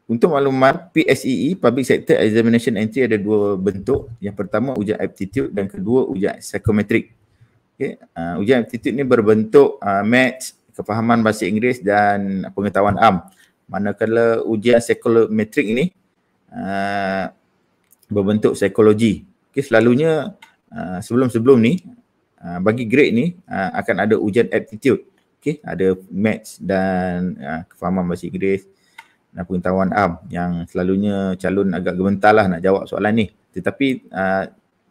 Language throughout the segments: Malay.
Untuk makluman, PSEE, Public Sector Examination Entry, ada dua bentuk. Yang pertama ujian aptitude dan kedua ujian psikometrik. Okay. Ujian aptitude ni berbentuk maths, kefahaman bahasa Inggeris dan pengetahuan am. Manakala ujian psikometrik ini berbentuk psikologi. Okay, selalunya sebelum-sebelum ni bagi grade ni akan ada ujian aptitude. Okay, ada maths dan kefahaman bahasa Inggeris dan pengetahuan am yang selalunya calon agak gementar lah nak jawab soalan ni. Tetapi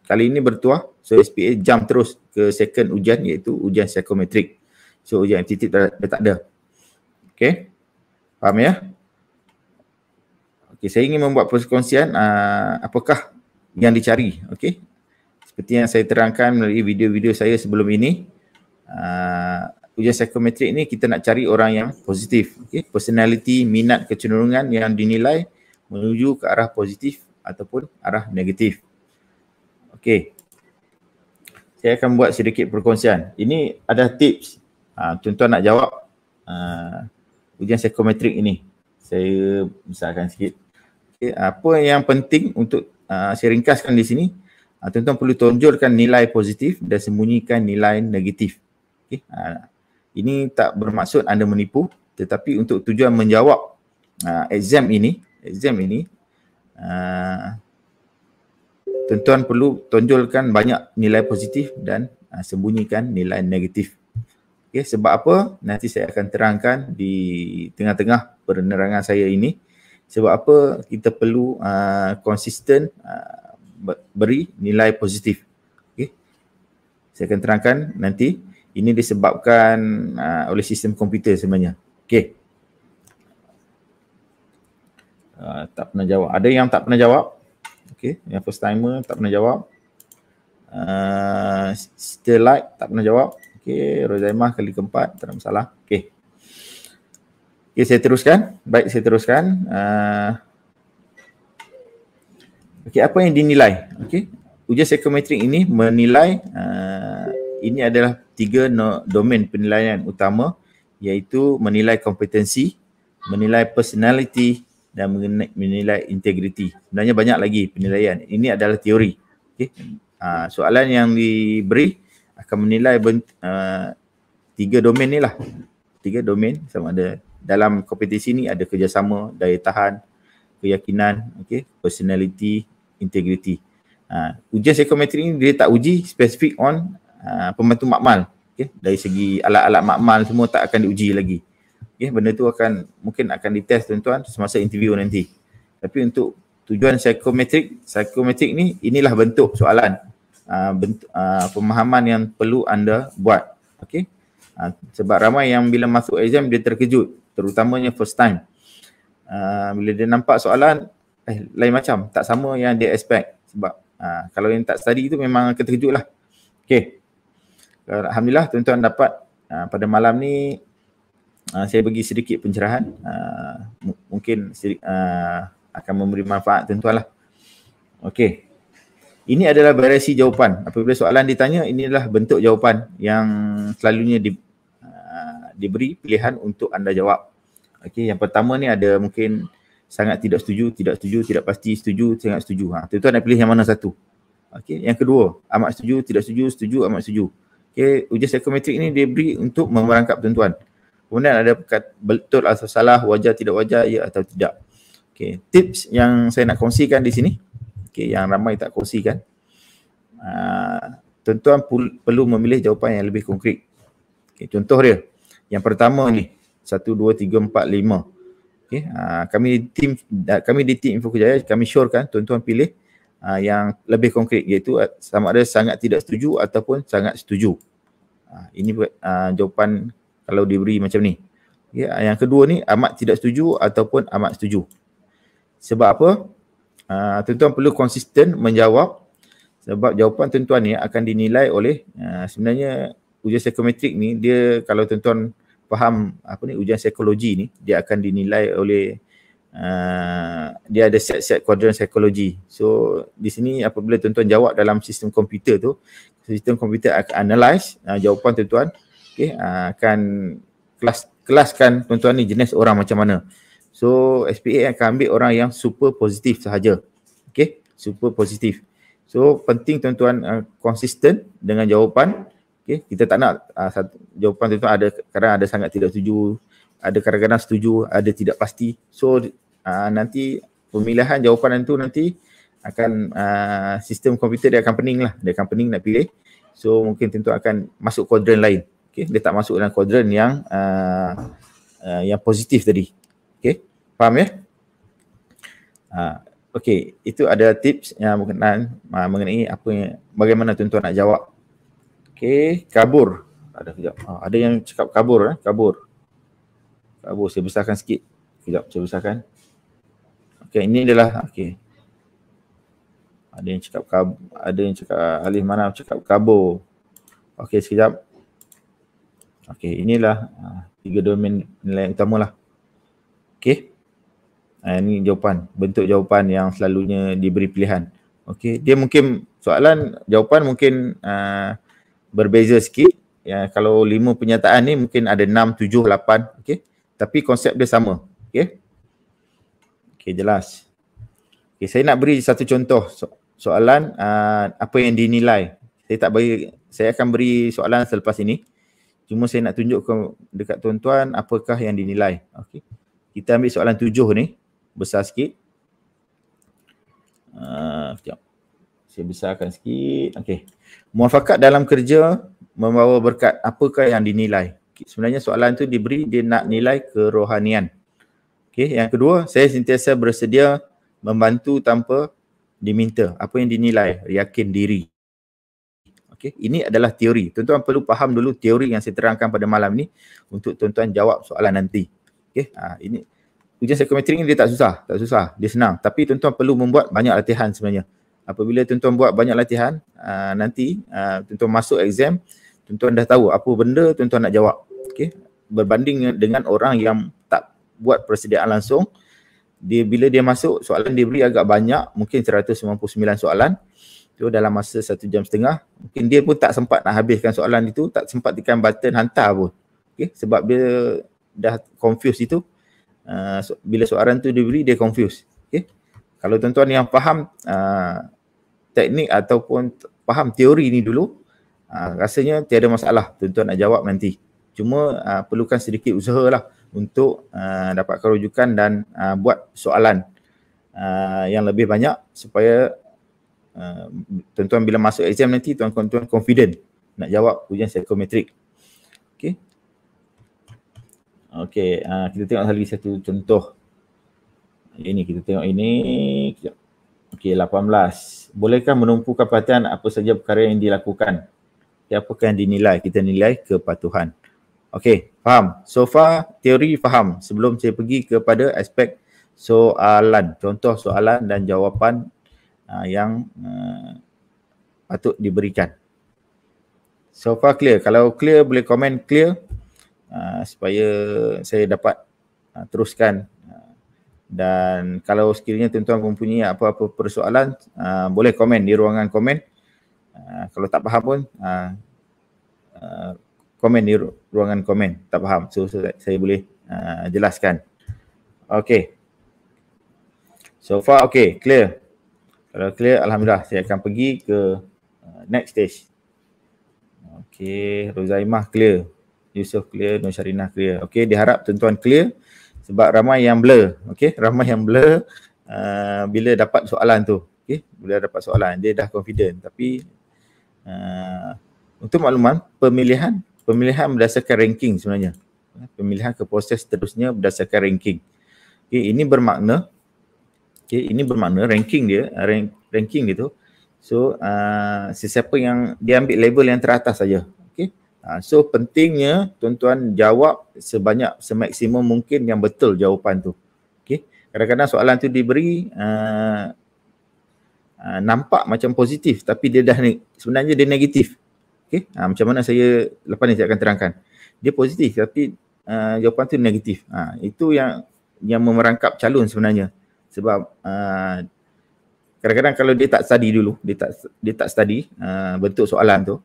kali ini bertuah, so SPA jump terus ke second ujian iaitu ujian psikometrik. So ujian aptitude dah tak ada. Okay, faham ya? Okay, saya ingin membuat perkongsian apakah yang dicari. Okay, seperti yang saya terangkan melalui video-video saya sebelum ini, ujian psikometrik ni kita nak cari orang yang positif. Okay, personality, minat, kecenderungan yang dinilai menuju ke arah positif ataupun arah negatif. Okay, saya akan buat sedikit perkongsian. Ini ada tips tuan-tuan nak jawab ujian psikometrik ini. Saya besarkan sikit. Okay, apa yang penting untuk saya ringkaskan di sini, tuan-tuan perlu tonjolkan nilai positif dan sembunyikan nilai negatif. Okay, ini tak bermaksud anda menipu, tetapi untuk tujuan menjawab exam ini, tuan-tuan perlu tonjolkan banyak nilai positif dan sembunyikan nilai negatif. Okay, sebab apa? Nanti saya akan terangkan di tengah-tengah penerangan saya ini. Sebab apa kita perlu konsisten beri nilai positif. Okay, saya akan terangkan nanti. Ini disebabkan oleh sistem komputer sebenarnya. Okey. Tak pernah jawab. Ada yang tak pernah jawab? Okey, yang first timer tak pernah jawab. Still like tak pernah jawab. Okey, Rozaimah kali keempat, tak ada masalah. Okey. Okey, saya teruskan. Baik, saya teruskan. Okey, apa yang dinilai? Okey. Ujian psikometrik ini menilai ini adalah 3 domain penilaian utama, iaitu menilai kompetensi, menilai personality dan menilai integriti. Sebenarnya banyak lagi penilaian. Ini adalah teori. Okay. Soalan yang diberi akan menilai 3 domain ni lah. 3 domain, sama ada dalam kompetensi ni ada kerjasama, daya tahan, keyakinan, okay, personality, integriti. Ujian psikometrik ni dia tak uji spesifik on pembantu makmal. Okay. Dari segi alat-alat makmal semua tak akan diuji lagi. Okay. Benda tu mungkin akan dites tuan-tuan semasa interview nanti. Tapi untuk tujuan psikometrik ni, inilah bentuk soalan, bentuk pemahaman yang perlu anda buat. Okay. Sebab ramai yang bila masuk exam dia terkejut, terutamanya first time. Bila dia nampak soalan lain macam, tak sama yang dia expect. Sebab kalau yang tak study tu memang akan terkejut lah. Okay. Alhamdulillah tuan-tuan dapat pada malam ni saya bagi sedikit pencerahan, mungkin akan memberi manfaat tuan-tuan lah. Okey, ini adalah variasi jawapan. Apabila soalan ditanya, inilah bentuk jawapan yang selalunya diberi pilihan untuk anda jawab. Okey, yang pertama ni ada mungkin sangat tidak setuju, tidak pasti setuju, sangat setuju. Tuan-tuan nak pilih yang mana satu. Okey, yang kedua, amat setuju, tidak setuju, setuju, amat setuju. Okay, ujian psikometrik ini diberi untuk memerangkap tuan-tuan. Kemudian ada betul atau salah, wajar tidak wajar, ya atau tidak. Okay, tips yang saya nak kongsikan di sini, okay, yang ramai tak kongsikan, tuan-tuan perlu memilih jawapan yang lebih konkret. Okay, contoh dia, yang pertama ni 1, 2, 3, 4, 5. Okay, kami di tim Info Kejayaan, kami syorkan tuan-tuan pilih yang lebih konkret, iaitu sama ada sangat tidak setuju ataupun sangat setuju. Ini jawapan kalau diberi macam ni. Okay, yang kedua ni amat tidak setuju ataupun amat setuju. Sebab apa? Tuan-tuan perlu konsisten menjawab, sebab jawapan tuan-tuan ni akan dinilai oleh sebenarnya ujian psikometrik ni, dia kalau tuan-tuan faham ujian psikologi ni, dia akan dinilai oleh dia ada set-set kuadran psikologi. So di sini apabila tuan-tuan jawab dalam sistem komputer tu, sistem komputer akan analyse jawapan tuan-tuan, okay, akan kelaskan tuan-tuan ni jenis orang macam mana. So SPA akan ambil orang yang super positif sahaja. Okay, super positif. So penting tuan-tuan konsisten dengan jawapan. Okay, kita tak nak jawapan tuan-tuan ada kadang ada sangat tidak setuju, ada kadang-kadang setuju, ada tidak pasti. So nanti pemilihan jawapan itu nanti akan sistem komputer dia akan pening lah, dia akan pening nak pilih. So mungkin tuan-tuan akan masuk kuadran lain. Okay, dia tak masuk dalam kuadran yang positif tadi. Okay, faham ya? Okay, itu ada tips yang berkenaan mengenai apa yang, bagaimana tuan-tuan nak jawab. Okay, kabur. Ada yang cakap kabur. Kabur, saya besarkan sikit. Sekejap, saya besarkan. Okay, ini adalah, okay. Ada yang cakap Alif Manaf cakap kabur. Okay, sekejap. Okay, inilah 3 domain nilai utama lah. Okay. Ini jawapan, bentuk jawapan yang selalunya diberi pilihan. Okay, dia mungkin jawapan mungkin berbeza sikit. Ya, kalau 5 penyataan ni mungkin ada 6, 7, 8. Okay, tapi konsep dia sama. Okay. Okay, jelas. Okay, saya nak beri satu contoh soalan apa yang dinilai. Saya akan beri soalan selepas ini. Cuma saya nak tunjuk dekat tuan-tuan apakah yang dinilai. Okay. Kita ambil soalan 7 ni. Besar sikit. Sekejap. Saya besarkan sikit. Okay. Muafakat dalam kerja membawa berkat. Apakah yang dinilai? Okay. Sebenarnya soalan tu diberi dia nak nilai kerohanian. Okay. Yang kedua, saya sentiasa bersedia membantu tanpa diminta. Apa yang dinilai? Yakin diri. Okay. Ini adalah teori. Tuan-tuan perlu faham dulu teori yang saya terangkan pada malam ni untuk tuan-tuan jawab soalan nanti. Okay. Ini ujian psikometrik ni dia tak susah, dia senang. Tapi tuan-tuan perlu membuat banyak latihan sebenarnya. Apabila tuan-tuan buat banyak latihan, nanti tuan-tuan masuk exam, tuan-tuan dah tahu apa benda tuan-tuan nak jawab. Okay? Berbanding dengan orang yang tak buat persediaan langsung, bila dia masuk, soalan dia beri agak banyak, mungkin 199 soalan. Tu dalam masa 1 jam setengah, mungkin dia pun tak sempat nak habiskan soalan itu, tak sempat tekan button hantar pun. Okay? Sebab dia dah confused itu. Bila soalan tu diberi, dia confuse. Okay? Kalau tuan-tuan yang faham teknik ataupun faham teori ni dulu, rasanya tiada masalah tuan-tuan nak jawab nanti. Cuma perlukan sedikit usaha lah untuk dapatkan rujukan dan buat soalan yang lebih banyak supaya tuan-tuan bila masuk exam nanti tuan-tuan confident nak jawab ujian psikometrik. Okay. Okey, kita tengok lagi satu contoh. Ini kita tengok ini. Okey, 18. Bolehkah menumpukan perhatian apa saja perkara yang dilakukan? Apakah yang dinilai? Kita nilai kepatuhan. Okey, faham. So far teori faham. Sebelum saya pergi kepada aspek soalan, contoh soalan dan jawapan yang patut diberikan. So far clear. Kalau clear boleh komen clear. Supaya saya dapat teruskan, dan kalau sekiranya tuan-tuan mempunyai apa-apa persoalan, boleh komen di ruangan komen. Kalau tak faham pun komen di ruangan komen, tak faham, so saya boleh jelaskan. Okay, so far okay, clear. Kalau clear, alhamdulillah, saya akan pergi ke next stage. Okay, Rozaimah clear, Yusof clear, Nur Syarinah clear. Okey, diharap tuan-tuan clear sebab ramai yang blur. Okey, ramai yang blur bila dapat soalan tu. Okey, bila dapat soalan dia dah confident, tapi untuk makluman, pemilihan berdasarkan ranking sebenarnya. Pemilihan ke proses seterusnya berdasarkan ranking. Okey, ini bermakna ranking dia tu. So sesiapa yang dia ambil label yang teratas saja. So pentingnya tuan-tuan jawab semaksimum mungkin yang betul jawapan tu. Okay. Kadang-kadang soalan tu diberi nampak macam positif tapi dia sebenarnya dia negatif. Okay. Macam mana saya lepas ni saya akan terangkan. Dia positif tapi jawapan tu negatif. Itu yang memerangkap calon sebenarnya. Sebab kadang-kadang kalau dia tak study dulu, dia tak study bentuk soalan tu.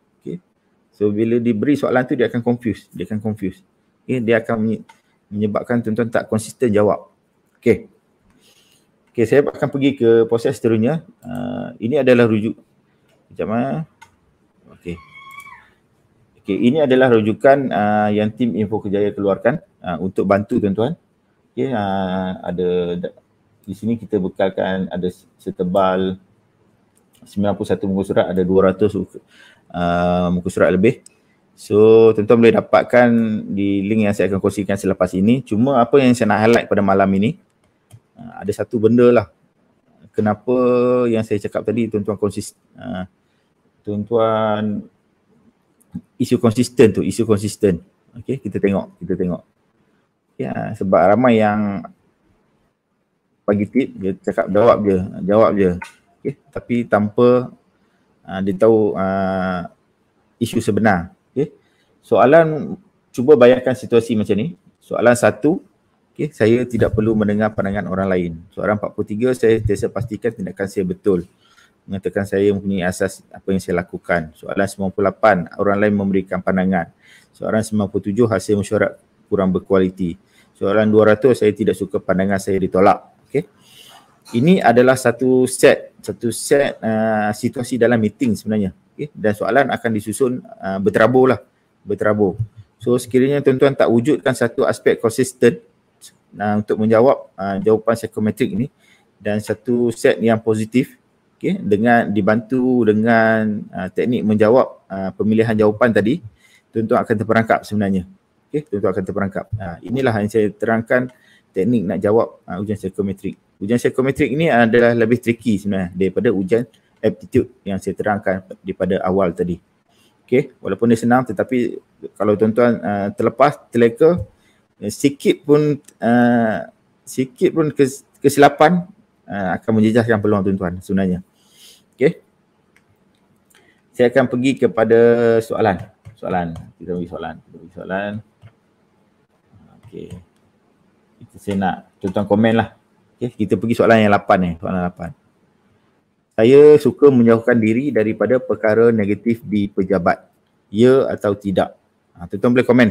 So bila diberi soalan tu dia akan confuse. Okay, dia akan menyebabkan tuan-tuan tak konsisten jawab. Okey. Okey, saya akan pergi ke proses seterusnya. Ini adalah rujuk. Sekejap. Okey. Okey, ini adalah rujukan yang tim Info Kejaya keluarkan untuk bantu tuan-tuan. Okey, ada di sini kita bekalkan ada setebal 91 muka surat, ada 200 muka surat lebih. So, tuan-tuan boleh dapatkan di link yang saya akan kongsikan selepas ini. Cuma apa yang saya nak highlight pada malam ini, ada satu benda lah. Kenapa yang saya cakap tadi tuan-tuan tuan-tuan isu konsisten. Okey, kita tengok. Ya, sebab ramai yang bagi tip, dia cakap jawab je. Okey, tapi tanpa dia tahu isu sebenar. Okey. Soalan, cuba bayangkan situasi macam ni. Soalan 1, okey, saya tidak perlu mendengar pandangan orang lain. Soalan 43, saya sentiasa pastikan tindakan saya betul. Mengatakan saya mempunyai asas apa yang saya lakukan. Soalan 98, orang lain memberikan pandangan. Soalan 97, hasil mesyuarat kurang berkualiti. Soalan 200, saya tidak suka pandangan saya ditolak. Okey. Ini adalah satu set situasi dalam meeting sebenarnya. Okay? Dan soalan akan disusun berterabur. So sekiranya tuan-tuan tak wujudkan satu aspek konsisten untuk menjawab jawapan psikometrik ini dan satu set yang positif, okay, dengan dibantu dengan teknik menjawab pemilihan jawapan tadi, tuan-tuan akan terperangkap sebenarnya. Okay, tuan-tuan akan terperangkap. Inilah yang saya terangkan teknik nak jawab ujian psikometrik. Ujian psikometrik ini adalah lebih tricky sebenarnya daripada ujian aptitude yang saya terangkan daripada awal tadi. Okey, walaupun dia senang tetapi kalau tuan-tuan terleka sikit pun kesilapan akan menjejaskan peluang tuan-tuan sebenarnya. Okey. Saya akan pergi kepada soalan. Kita bagi soalan. Okey. Saya nak tuan-tuan komen lah. Okay, kita pergi soalan yang 8 ni. Soalan 8. Saya suka menjauhkan diri daripada perkara negatif di pejabat. Ya atau tidak? Tuan-tuan boleh komen.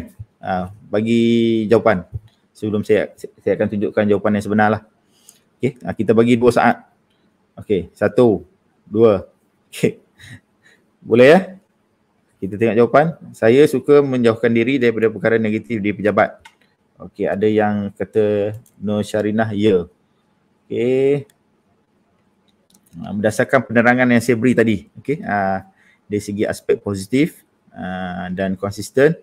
Bagi jawapan. Sebelum saya akan tunjukkan jawapan yang sebenar lah. Okay, kita bagi 2 saat. Okay, 1, 2. Okay. Boleh ya? Kita tengok jawapan. Saya suka menjauhkan diri daripada perkara negatif di pejabat. Okey, ada yang kata Nur Syarinah, ya. Okey. Berdasarkan penerangan yang saya beri tadi, okey, dari segi aspek positif dan konsisten,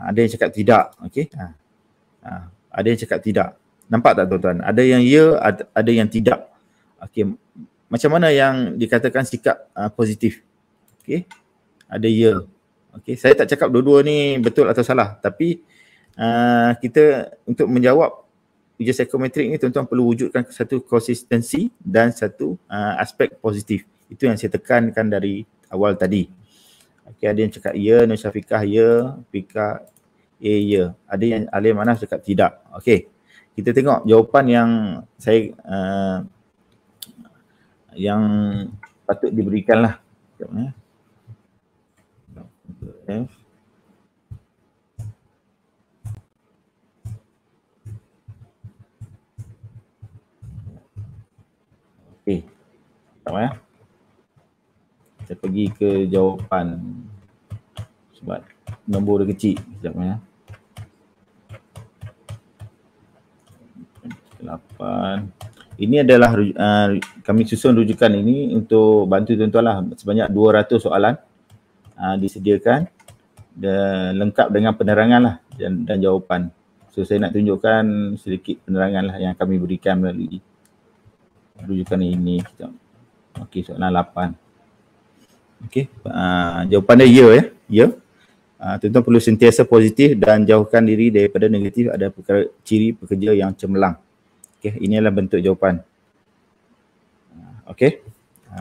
ada yang cakap tidak, okey. Ada yang cakap tidak. Nampak tak tuan-tuan? Ada yang ya, ada yang tidak. Okey. Macam mana yang dikatakan sikap positif? Okey. Ada ya. Okey, saya tak cakap dua-dua ni betul atau salah, tapi kita untuk menjawab ujian psikometrik ni tuan-tuan perlu wujudkan satu konsistensi dan satu aspek positif. Itu yang saya tekankan dari awal tadi. Okey, ada yang cakap ya, Nur Syafiqah ya, Fika ya. Ada yang Alim Anas cakap tidak. Okey. Kita tengok jawapan yang saya yang patut diberikanlah. Okey. Sama ya. Kita pergi ke jawapan. Sebab nombor dia kecil. Sekejap ya. 8. Ini adalah kami susun rujukan ini untuk bantu tuan-tuan lah. Sebanyak 200 soalan disediakan dan lengkap dengan penerangan lah dan jawapan. So saya nak tunjukkan sedikit penerangan lah yang kami berikan melalui rujukan ini. Okey, soalan 8. Okey, jawapan dia ya. Ya. Tuan-tuan perlu sentiasa positif dan jauhkan diri daripada negatif. Ada perkara ciri pekerja yang cemerlang. Okey, ini adalah bentuk jawapan. Okey,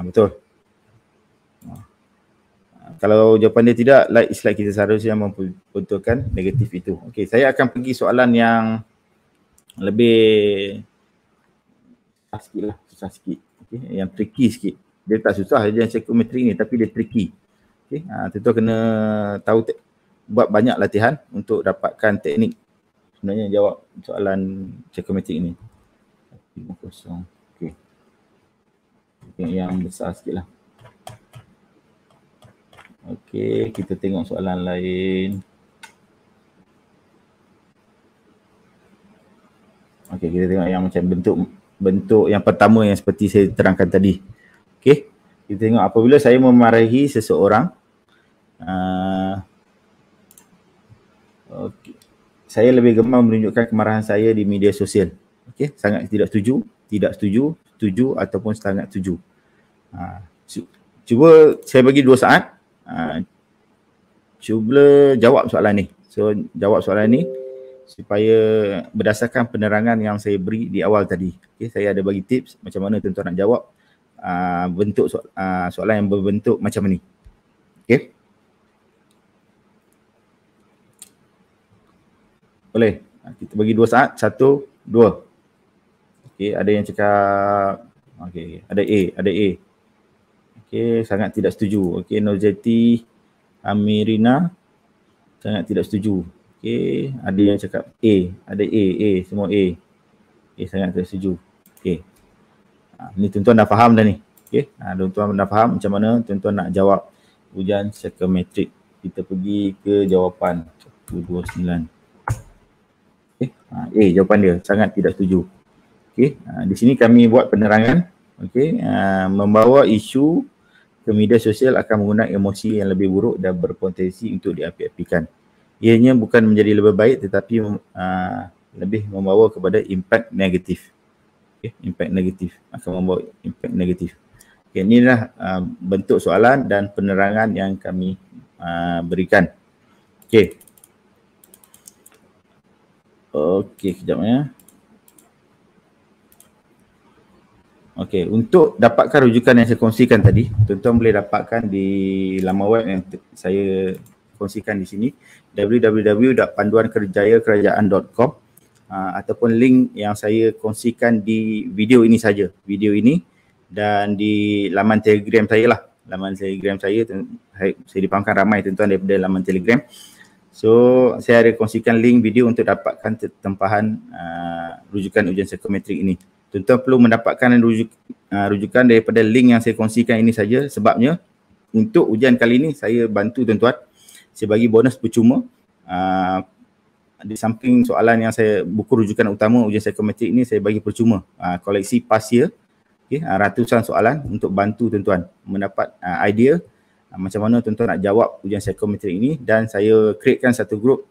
betul. Kalau jawapan dia tidak, like slide kita seharusnya membetulkan negatif itu. Okey, saya akan pergi soalan yang lebih susah sikit. Okay, yang tricky sikit. Dia tak susah je yang psikometrik ni, tapi dia tricky. Okey, tuan-tuan kena tahu buat banyak latihan untuk dapatkan teknik sebenarnya jawab soalan psikometrik ni. 50. Okey. Yang besar sikit lah. Okey, kita tengok soalan lain. Okey, kita tengok yang macam bentuk yang pertama yang seperti saya terangkan tadi. Okey, kita tengok apabila saya memarahi seseorang, okey, saya lebih gemar menunjukkan kemarahan saya di media sosial. Okey, sangat tidak setuju, setuju ataupun sangat setuju. Cuba saya bagi 2 saat. Cuba jawab soalan ni. So jawab soalan ni supaya berdasarkan penerangan yang saya beri di awal tadi. Okay, saya ada bagi tips macam mana tuan-tuan nak jawab bentuk soalan yang berbentuk macam ni. Okay. Boleh? Kita bagi 2 saat. 1, 2. Okay, ada yang cakap, okay, ada A. Okay, sangat tidak setuju. Okay, Nurjati Amirina sangat tidak setuju. Okay, ada yang cakap A, ada A, semua A. Okay, sangat tidak setuju. Okay, ni tuan-tuan dah faham dah ni. Okay, tuan-tuan dah faham macam mana tuan-tuan nak jawab ujian psikometrik. Kita pergi ke jawapan 129. Okay, A jawapan dia, sangat tidak setuju. Okay, di sini kami buat penerangan. Okay, membawa isu ke media sosial akan menggunakan emosi yang lebih buruk dan berpotensi untuk diapi-apikan. Ianya bukan menjadi lebih baik tetapi lebih membawa kepada impak negatif. Okay, impak negatif, akan membawa impak negatif. Okay, inilah bentuk soalan dan penerangan yang kami berikan. Okay. Okay, kejap ya. Okey, untuk dapatkan rujukan yang saya kongsikan tadi, tuan-tuan boleh dapatkan di laman web yang saya kongsikan di sini, www.panduankerjayakerajaan.com, ataupun link yang saya kongsikan di video ini saja, video ini, dan di laman Telegram saya lah. Laman Telegram saya dipahamkan ramai tuan-tuan daripada laman Telegram. So, saya ada kongsikan link video untuk dapatkan tempahan rujukan ujian psikometrik ini. Tuan-tuan perlu mendapatkan rujukan daripada link yang saya kongsikan ini saja, sebabnya untuk ujian kali ini saya bantu tuan-tuan, saya bagi bonus percuma. Di samping soalan yang saya, buku rujukan utama ujian psikometrik ini saya bagi percuma koleksi past year, okay, ratusan soalan untuk bantu tuan-tuan mendapat idea macam mana tuan-tuan nak jawab ujian psikometrik ini, dan saya createkan satu grup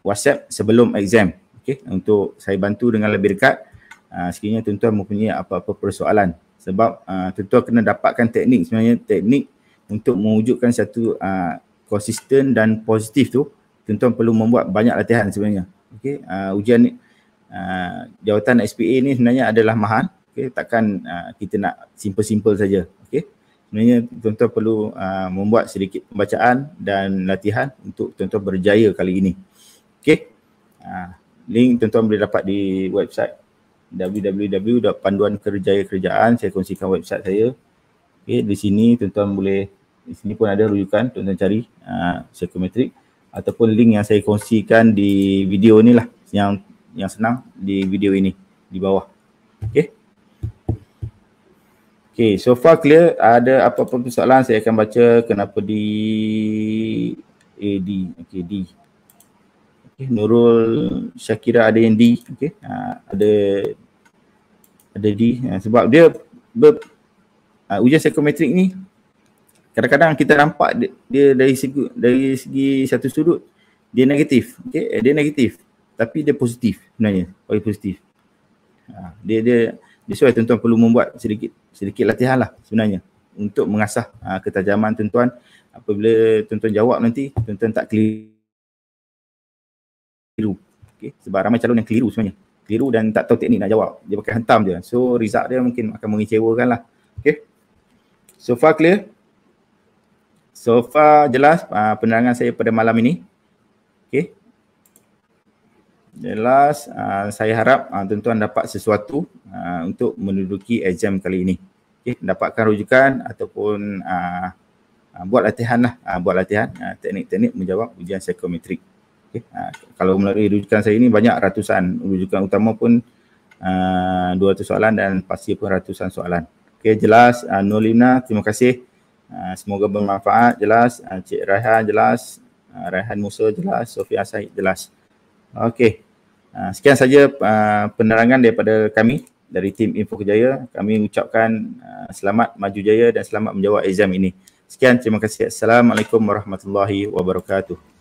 WhatsApp sebelum exam, okay, untuk saya bantu dengan lebih dekat. Sekiranya tuan-tuan mempunyai apa-apa persoalan, sebab tuan-tuan kena dapatkan teknik, sebenarnya teknik untuk mewujudkan satu konsisten dan positif tu, tuan-tuan perlu membuat banyak latihan sebenarnya. Okey, ujian ni, jawatan SPA ni sebenarnya adalah mahal. Okey, takkan kita nak simple-simple saja. Okey, sebenarnya tuan-tuan perlu membuat sedikit pembacaan dan latihan untuk tuan-tuan berjaya kali ini. Okey, link tuan-tuan boleh dapat di website www.panduankerjayakerajaan. Saya kongsikan website saya. Okay, di sini tuan-tuan boleh, di sini pun ada rujukan, tuan-tuan cari psikometrik, ataupun link yang saya kongsikan di video ni lah, yang senang di video ini di bawah. Okay. Okay, so far clear. Ada apa-apa persoalan saya akan baca kenapa di AD. Okay, D. Nurul Syakira ada yang D, okey, ada D, sebab dia ujian psikometrik ni kadang-kadang kita nampak dia dari segi satu sudut dia negatif, okey, dia negatif tapi dia positif sebenarnya, bagi positif. Dia sesuai tuan-tuan perlu membuat sedikit latihan lah sebenarnya untuk mengasah ketajaman tuan-tuan. Apabila tuan-tuan jawab nanti tuan-tuan tak keliru. Okay. Sebab ramai calon yang keliru sebenarnya. Keliru dan tak tahu teknik nak jawab. Dia pakai hentam je. So result dia mungkin akan mengecewakan lah. Okay. So far clear? So far jelas penerangan saya pada malam ini. Okay. Jelas. Saya harap tuan-tuan dapat sesuatu untuk menduduki exam kali ini. Okay. Dapatkan rujukan ataupun buat latihan lah. Buat latihan teknik-teknik menjawab ujian psikometrik. Okay. Kalau melalui rujukan saya ini banyak ratusan, rujukan utama pun 200 soalan dan pasti pun ratusan soalan. Okay, jelas. Nurlina, terima kasih. Semoga bermanfaat, jelas. Cik Raihan jelas. Raihan Musa jelas. Sofia Syahid jelas. Okey. Sekian saja penerangan daripada kami dari tim Info Kejaya. Kami ucapkan selamat maju jaya dan selamat menjawab exam ini. Sekian, terima kasih. Assalamualaikum warahmatullahi wabarakatuh.